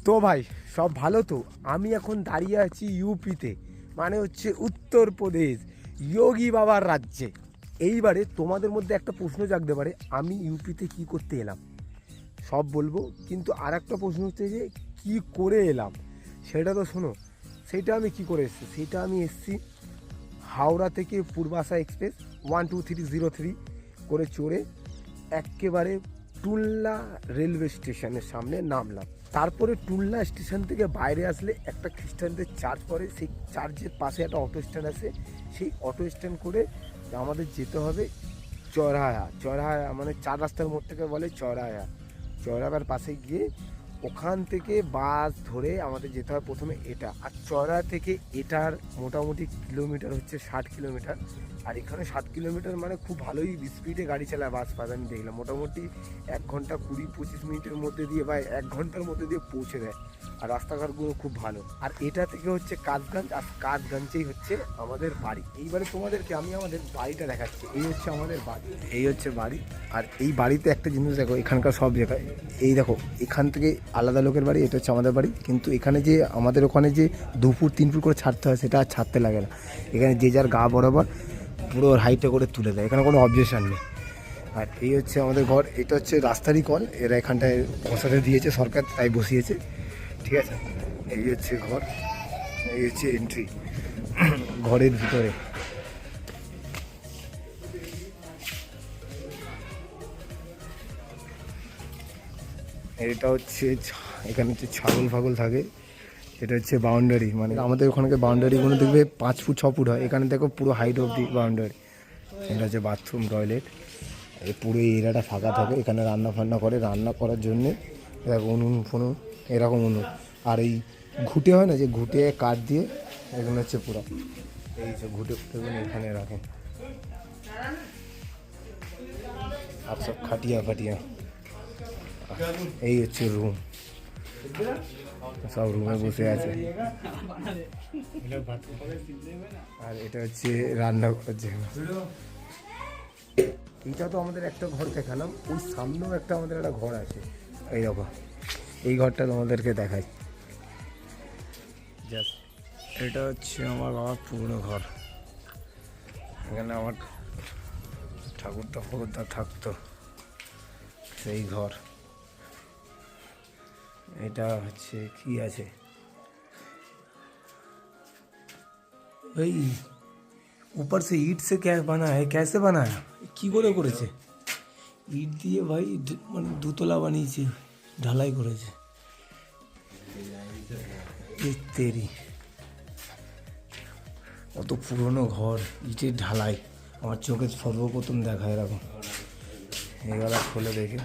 তো ভাই সব ভালো তো? আমি এখন দাঁড়িয়ে আছি ইউপিতে, মানে হচ্ছে উত্তরপ্রদেশ, যোগী বাবার রাজ্যে। এইবারে তোমাদের মধ্যে একটা প্রশ্ন জাগতে পারে, আমি ইউপিতে কি করতে এলাম? সব বলবো, কিন্তু আর একটা প্রশ্ন হচ্ছে যে কি করে এলাম সেটা তো শোনো। সেটা আমি কি করে এসেছি, সেটা আমি এসেছি হাওড়া থেকে পূর্বাশা এক্সপ্রেস 12303 করে চড়ে একেবারে টুলনা রেলওয়ে স্টেশনের সামনে নামলাম। তারপরে টুলনা স্টেশন থেকে বাইরে আসলে একটা খ্রিস্টানদের চার্চ পড়ে, সেই চার্চের পাশে একটা অটো স্ট্যান্ড আছে। সেই অটো স্ট্যান্ড করে আমাদের যেতে হবে চড়ায়া মানে চার রাস্তার মোড় থেকে বলে চড়ায়ার পাশে গিয়ে ওখান থেকে বাস ধরে আমাদের যেতে হয় প্রথমে এটা। আর চড়া থেকে এটার মোটামুটি কিলোমিটার হচ্ছে 60 কিলোমিটার। আর এখানে 7 কিলোমিটার মানে খুব ভালোই স্পিডে গাড়ি চালায় বাস পাস, আমি দেখলাম মোটামুটি 1 ঘন্টা 20-25 মিনিটের মধ্যে দিয়ে বা 1 ঘন্টার মধ্যে দিয়ে পৌঁছে দেয়। আর রাস্তাঘাটগুলো খুব ভালো। আর এটা থেকে হচ্ছে কাজগঞ্জ, আর কাজগঞ্জেই হচ্ছে আমাদের বাড়ি। এইবারে তোমাদেরকে আমি আমাদের বাড়িটা দেখাচ্ছি। এই হচ্ছে আমাদের বাড়ি, এই হচ্ছে বাড়ি। আর এই বাড়িতে একটা জিনিস দেখো, এখানকার সব জায়গায় এই দেখো, এখান থেকে আলাদা লোকের বাড়ি, এটা হচ্ছে আমাদের বাড়ি। কিন্তু এখানে যে আমাদের ওখানে যে 2 ফুট 3 ফুট করে ছাড়তে হয়, সেটা আর ছাড়তে লাগে না। এখানে যে যার গা বরাবর পুরো হাইটে করে তুলে দেয়, এখানে কোনো অবজেকশন নেই। আর এই হচ্ছে আমাদের ঘর, এটা হচ্ছে রাস্তারই কল, এরা এখানটায় বসাতে দিয়েছে সরকার, তাই বসিয়েছে, ঠিক আছে। এই হচ্ছে ঘর, এই হচ্ছে এন্ট্রি ঘরের ভিতরে। এটা হচ্ছে এখানে হচ্ছে ছাগল ফাগল থাকে। এটা হচ্ছে বাউন্ডারি, মানে আমাদের ওখানকার বাউন্ডারিগুলো দেখবে 5 ফুট 6 ফুট হয়, এখানে দেখো পুরো হাইট অফ দি বাউন্ডারি। এটা হচ্ছে বাথরুম টয়লেট। এই পুরো এরিয়াটা ফাঁকা থাকে, এখানে রান্না ফান্না করে, রান্না করার জন্যে দেখো উনুন ফুনুন, এরকম উনুন। আর এই ঘুঁটে হয় না, যে ঘুঁটে কাঠ দিয়ে এগুলো হচ্ছে পুরো এই যে ঘুঁটে ফুটেগুলো এখানে রাখে। আর সব খাটিয়া ফাটিয়া। এই হচ্ছে রুম, সব রুমে বসে আছে। আর এটা হচ্ছে রান্না করার জায়গা। এইটা তো আমাদের একটা ঘর দেখালাম, ওই সামনেও একটা আমাদের একটা ঘর আছে। এই দেখো, এই ঘরটা তোমাদেরকে দেখাই জাস্ট। এটা হচ্ছে আমার বাবার পুরনো ঘর, এখানে আমার ঠাকুরদা থাকতো, সেই ঘর। এটা হচ্ছে কি আছে ভাই, ऊपर से ईट से क्या बना है, कैसे बनाया, কি করে করেছে? ইট দিয়ে ভাই মানে দুতলা বানিয়েছে, ঢালাই করেছে। তেরি অত পুরনো ঘর, ইটের ঢালাই, আমার চোখে সর্বপ্রথম দেখা এরকম। এগুলা খুলে দেখে,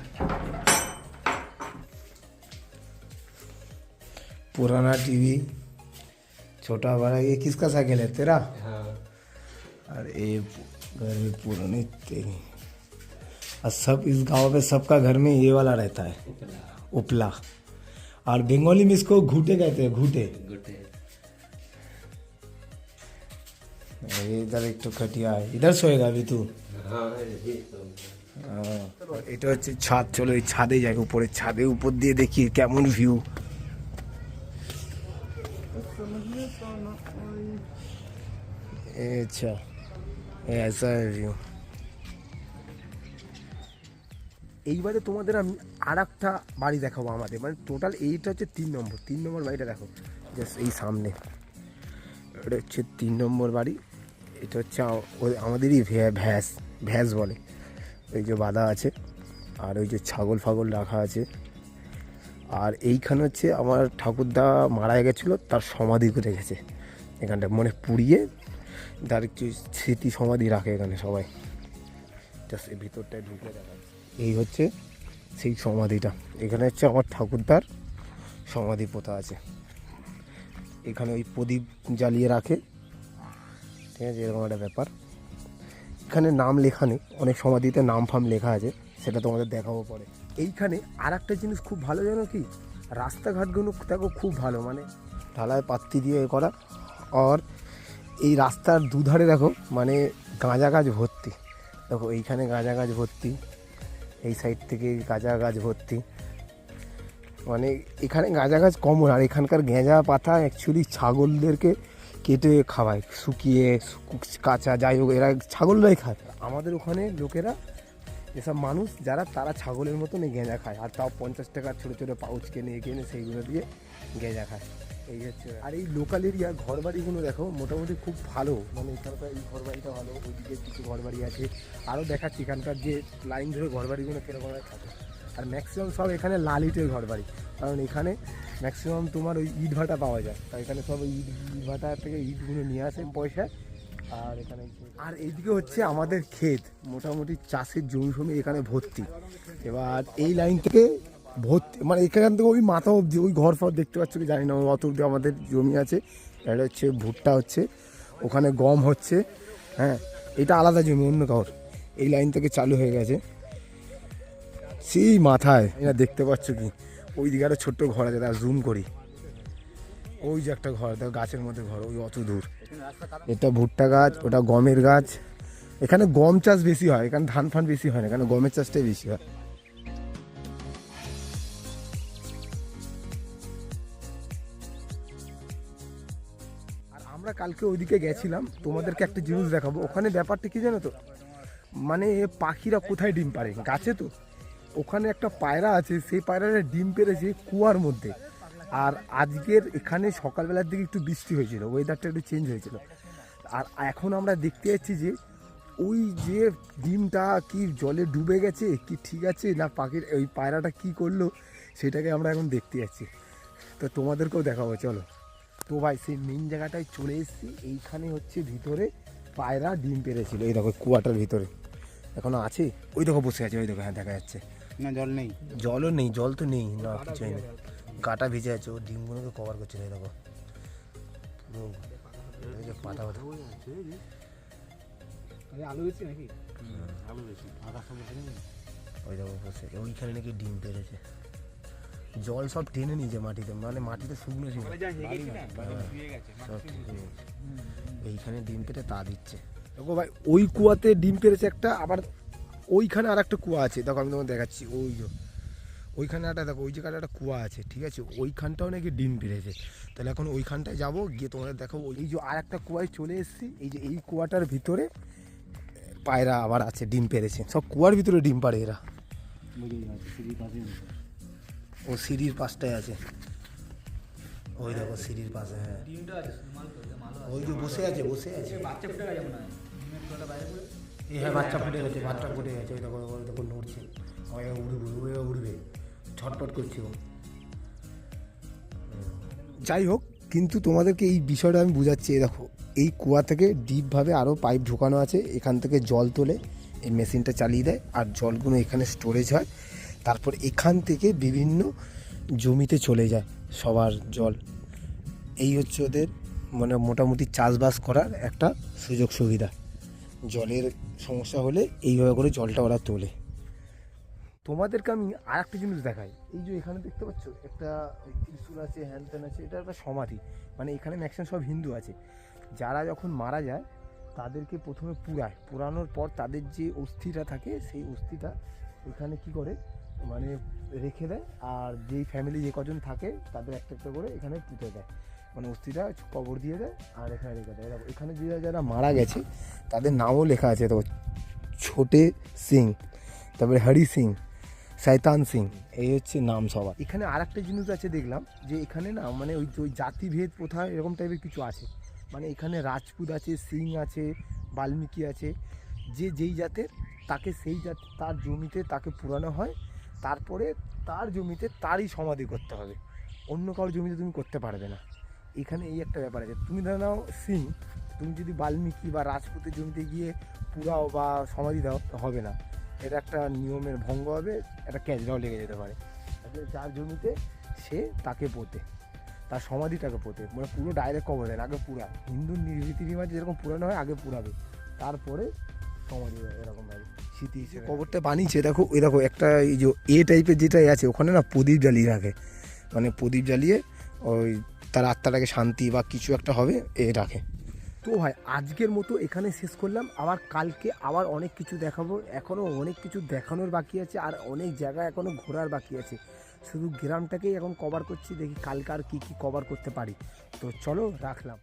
पुराना टीवी, छोटा बड़ा। ये किसका साइकिल है, तेरा? हाँ। और ये घर में पुरानी तेरी। और सब इस गांव में सबका घर में ये वाला रहता है, उपला। और बंगाली में इसको घूटे कहते हैं, घूटे। ये इधर एक तो खटिया है, इधर सोएगा अभी तू? এটা হচ্ছে ছাদ। চলো এই ছাদে যাই, উপরে ছাদে উপর দিয়ে দেখি কেমন ভিউ। अच्छा ऐसा है ভিউ। এইবারে তোমাদের আমি আর একটা বাড়ি দেখাবো আমাদের, মানে টোটাল এইটা হচ্ছে 3 নম্বর বাড়িটা দেখো, জাস্ট এই সামনে। এটা হচ্ছে 3 নম্বর বাড়ি। এটা হচ্ছে আমাদেরই ভ্যাস বলে, ওই যে বাঁধা আছে, আর ওই যে ছাগল ফাগল রাখা আছে। আর এইখানে হচ্ছে আমার ঠাকুরদা মারা গেছিলো, তার সমাধি করে গেছে এখানটা, মানে পুড়িয়ে তার একটু স্মৃতি সমাধি রাখে এখানে সবাই। জাস্ট এই ভিতরটায় ঢুকে দেখা, এই হচ্ছে সেই সমাধিটা। এখানে হচ্ছে আমার ঠাকুরদার সমাধি পোতা আছে। এখানে ওই প্রদীপ জ্বালিয়ে রাখে, ঠিক আছে, এরকম একটা ব্যাপার। এখানে নাম লেখা নেই, অনেক সমাধিতে নাম ফাম লেখা আছে, সেটা তোমাদের দেখাবো পরে। এইখানে আর একটা জিনিস খুব ভালো, জানো কি, রাস্তাঘাটগুলো দেখো খুব ভালো, মানে ঢালাই পাত্তি দিয়ে করা। আর এই রাস্তার দুধারে দেখো মানে গাঁজা গাছ ভর্তি, দেখো এইখানে গাঁজা গাছ ভর্তি, এই সাইড থেকে গাঁজা গাছ ভর্তি। মানে এখানে গাঁজা গাছ কমন, আর এখানকার গেঁজা পাতা অ্যাকচুয়ালি ছাগলদেরকে কেটে খাওয়ায়, শুকিয়ে কাঁচা, যাই হোক এরা ছাগলরাই খায়। আমাদের ওখানে লোকেরা এসব মানুষ যারা তারা ছাগলের মতন এই গেঁজা খায়, আর তাও 50 টাকার ছোটো ছোটো পাউচ কিনে সেইগুলো দিয়ে গেঁজা খায়। এই হচ্ছে। আর এই লোকাল এরিয়া ঘরবাড়িগুলো দেখো মোটামুটি খুব ভালো, মানে এখানকার এই ঘরবাড়িটা ভালো, ওইদিকে কিছু ঘরবাড়ি আছে আরও দেখাচ্ছি এখানকার যে লাইন ধরে ঘরবাড়িগুলো কীরকম থাকে। আর ম্যাক্সিমাম সব এখানে লাল ইটের ঘরবাড়ি, কারণ এখানে ম্যাক্সিমাম তোমার ওই ইট ভাটা পাওয়া যায়, তাই এখানে সব ওই ইট ভাটা থেকে ইটগুলো নিয়ে আসে পয়সায়। আর এখানে আর এইদিকে হচ্ছে আমাদের ক্ষেত, মোটামুটি চাষের জমি ফমি এখানে ভর্তি। এবার এই লাইন থেকে ভর্তি, মানে এখান থেকে ওই মাথা অবধি ওই ঘর ফর দেখতে পাচ্ছ কি জানি না, অত অবধি আমাদের জমি আছে। এটা হচ্ছে ভুট্টা হচ্ছে, ওখানে গম হচ্ছে, হ্যাঁ এটা আলাদা জমি অন্য কারোর। এই লাইন থেকে চালু হয়ে গেছে সেই মাথায়, এটা দেখতে পাচ্ছ কি ওই দিকে একটা ছোট্ট ঘর আছে, তার জুম করি, ওই যে একটা ঘর দেখো গাছের মধ্যে ঘর, ওই অত দূর। এটা ভুট্টা গাছ, ওটা গমের গাছ। এখানে গম চাষ বেশি হয়, এখানে ধান ফান বেশি হয় না, এখানে গমের চাষটাই বেশি হয়। আর আমরা কালকে ওইদিকে গেছিলাম, তোমাদেরকে একটা জিনিস দেখাবো। ওখানে ব্যাপারটা কি জানো তো, মানে পাখিরা কোথায় ডিম পাড়ে, গাছে তো। ওখানে একটা পায়রা আছে, সেই পায়রাটা ডিম পেড়েছে কুয়ার মধ্যে। আর আজকের এখানে সকালবেলার দিকে একটু বৃষ্টি হয়েছিল, ওয়েদারটা একটু চেঞ্জ হয়েছিল। আর এখন আমরা দেখতে যাচ্ছি যে ওই যে ডিমটা কি জলে ডুবে গেছে কি ঠিক আছে না, পাখির ওই পায়রাটা কি করলো সেটাকে আমরা এখন দেখতে যাচ্ছি। তো তোমাদেরকেও দেখাবো চলো। তো ভাই সেই মেন জায়গাটায় চলে এসেছি, এইখানে হচ্ছে ভিতরে পায়রা ডিম পেড়েছিল, এই দেখো কুয়াটার ভিতরে এখনো আছে। ওই দেখো বসে আছে, ওই দেখো, হ্যাঁ দেখা যাচ্ছে। না জল নেই, জলও নেই, জল তো নেই না, কিছুই নেই, গাটা ভিজে আছে। ও ডিমগুলোকে কভার করছে, এই দেখো পুরো পাতা পাতা। আলু বেশি নাকি? আলু বেশি, ওই দেখো বসে, ওইখানে নাকি ডিম পেড়েছে। জল সব টেনে নিয়েছে মাটিতে, মানে মাটিতে শুকনো ছিল, সব এইখানে ডিম পেড়ে তা দিচ্ছে। দেখো ভাই ওই কুয়াতে ডিম পেড়েছে একটা, আবার ওইখানে আর একটা কুয়া আছে, দেখো আমি তোমাকে দেখাচ্ছি। ওইখানে একটা দেখো, ওই জায়গাটা একটা কুয়া আছে, ঠিক আছে, ওইখানটাও নাকি ডিম পেড়েছে। তাহলে এখন ওইখানটায় যাবো, গিয়ে তোমাদের দেখো। এই যে আর একটা কুয়ায় চলে এসেছি, এই যে এই কুয়াটার ভিতরে পায়রা আবার আছে, ডিম পেড়েছে। সব কুয়ার ভিতরে ডিম পাড়ে এরা। ও সিঁড়ির পাশটায় আছে, ওই দেখো সিঁড়ির পাশে, হ্যাঁ ওই যে বসে আছে, হ্যাঁ বাচ্চা ফুটে গেছে, ওই দেখো, ওই দেখো নড়ছে, উড়বে ছটপট করছে ও। যাই হোক, কিন্তু তোমাদেরকে এই বিষয়টা আমি বোঝাচ্ছি। দেখো এই কুয়া থেকে ডিপভাবে আরও পাইপ ঢোকানো আছে, এখান থেকে জল তোলে, এই মেশিনটা চালিয়ে দেয়, আর জলগুলো এখানে স্টোরেজ হয়। তারপর এখান থেকে বিভিন্ন জমিতে চলে যায় সবার জল। এই হচ্ছে ওদের মানে মোটামুটি চাষবাস করার একটা সুযোগ সুবিধা। জলের সমস্যা হলে এইভাবে করে জলটা ওরা তোলে। তোমাদেরকে আমি আর একটা জিনিস দেখাই। এই যে এখানে দেখতে পাচ্ছ একটা ত্রিশূল আছে, হ্যান ত্যান আছে, এটা একটা সমাধি। মানে এখানে ম্যাক্সিমাম সব হিন্দু আছে। যারা যখন মারা যায় তাদেরকে প্রথমে পোড়ানোর পর তাদের যে অস্থিটা থাকে সেই অস্থিটা এখানে কি করে মানে রেখে দেয়, আর যেই ফ্যামিলি যে কজন থাকে তাদের একটা একটা করে এখানে পুঁতে দেয়, মানে অস্থিটা কবর দিয়ে দেয় আর এখানে রেখে দেয়। এখানে যে যারা মারা গেছে তাদের নামও লেখা আছে, তো ছোটে সিং, তারপরে হরি সিং, শয়তান সিং, এই হচ্ছে নাম সবার। এখানে আর একটা জিনিস আছে দেখলাম, যে এখানে না মানে ওই জাতিভেদ প্রথা এরকম টাইপের কিছু আছে। মানে এখানে রাজপুত আছে, সিং আছে, বাল্মীকি আছে, যে যেই জাতের তাকে সেই জাত তার জমিতে তাকে পুরানো হয়, তারপরে তার জমিতে তারই সমাধি করতে হবে, অন্য কারোর জমিতে তুমি করতে পারবে না। এখানে এই একটা ব্যাপার আছে, তুমি ধরে নাও সিং, তুমি যদি বাল্মীকি বা রাজপুতের জমিতে গিয়ে পুরাও বা সমাধি দাও হবে না, এটা একটা নিয়মের ভঙ্গ হবে, একটা ক্যাচরাও লেগে যেতে পারে। যার জমিতে সে তাকে পোতে, তার সমাধিটাকে পোতে, মানে পুরো ডাইরেক্ট কবর দেয়, আগে পুরা হিন্দু রীতি রিবাজ যেরকম পুরানো হয় আগে পুরাবে, তারপরে সমাধি দেয় এরকমভাবে স্মৃতি হিসেবে। কবরটা বানিয়েছে দেখো, ওই দেখো একটা এই যে এ টাইপের যেটাই আছে ওখানে না প্রদীপ জ্বালিয়ে রাখে, মানে প্রদীপ জ্বালিয়ে ওই তার আত্মাটাকে শান্তি বা কিছু একটা হবে এ রাখে। তো ভাই আজকের মতো এখানে শেষ করলাম, আবার কালকে আবার অনেক কিছু দেখাবো, এখনও অনেক কিছু দেখানোর বাকি আছে, আর অনেক জায়গা এখনও ঘোরার বাকি আছে। শুধু গ্রামটাকেই এখন কভার করছি, দেখি কালকে আর কী কী কভার করতে পারি। তো চলো রাখলাম।